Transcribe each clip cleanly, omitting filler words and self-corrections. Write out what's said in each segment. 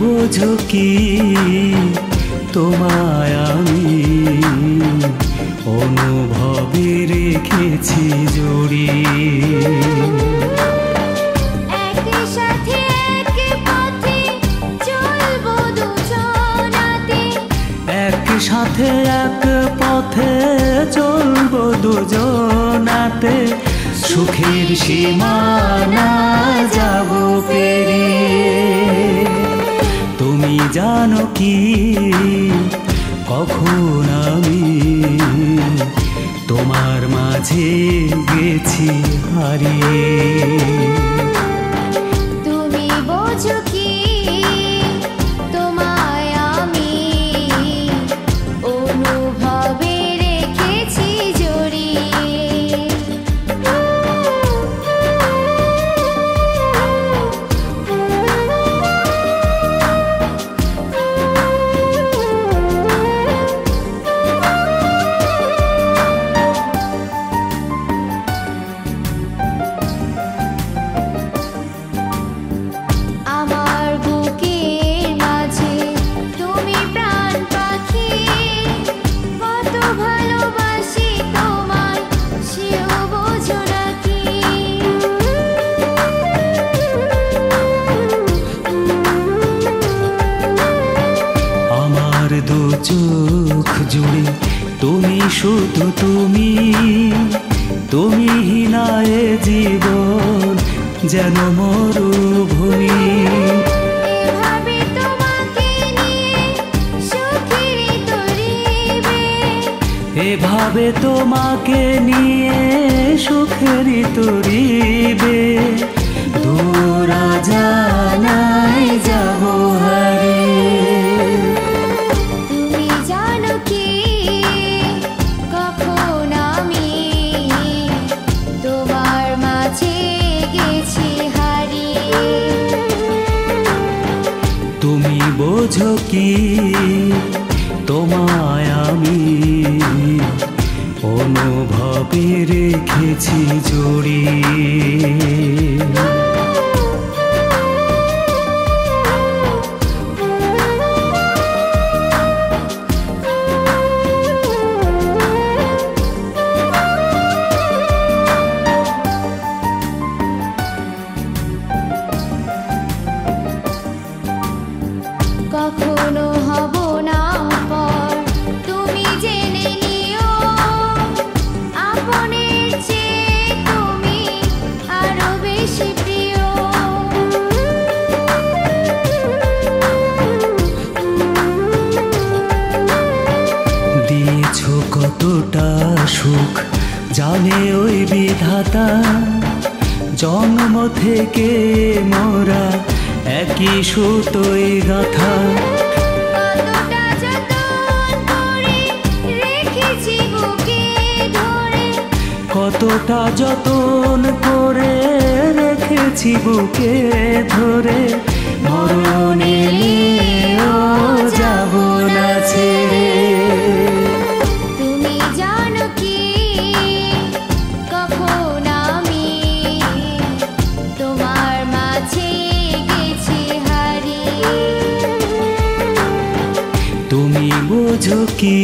বোঝো কি তোমায় আমি অনুভবে রেখেছি জড়িয়ে। একসাথে এক পথে চলবো দুজনাতে, একসাথে এক পথে চলবো দুজনাতে, সুখের সীমানা যাব পেরিয়ে। তুমি জানো কি কখন আমি তোমার মাঝে গেছি হারিয়ে। তুমি বোঝো কি তোমায় আমি অনুভবে রেখেছি জড়িয়ে। দু চোখ জুড়ে তুমি শুধু তুমি, তুমি হিনায় জীবন যেন মরুভূমি। এভাবে তোমাকে নিয়ে সুখেরই তরিবে, এভাবে তোমাকে নিয়ে সুখেরই তরিবে। দূর জানাই যাব হারিয়ে। তুমি বোঝো কি তোমায় আমি অনুভবে রেখেছি জড়িয়ে। কখনো হব না পর তুমি জেনে নিও, আপনের চেয়ে তুমি আরো বেশি প্রিয়। দিয়েছো কতটা সুখ জানে ওই বিধাতা, জন্ম থেকে মোরা একই সুতোয় গাঁথা। কতটা যতন করে রেখেছি বুকে ধরে, কতটা যতন করে রেখেছি বুকে ধরে। মরণ এলেও যাব না ছেড়ে। তুমি জানো কি কখন আমি তোমার মাঝে গেছি হারিয়ে। তুমি বোঝো কি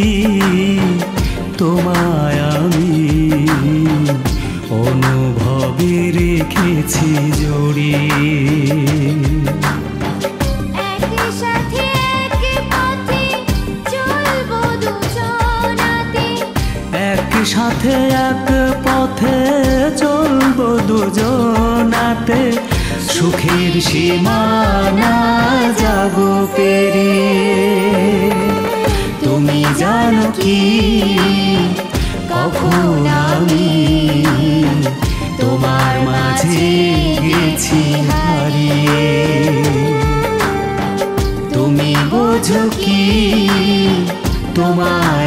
তোমায় আমি অনুভবে রেখেছি জড়িয়ে। একসাথে এক পথে চলবো দুজনাতে, একসাথে এক পথে চলবো দুজনাতে, সুখের সীমানা যাব পেরিয়ে। তুমি জানো কি তখন আমি তোমার মাঝে গেছি হারিয়ে। তুমি বোঝো কি তোমার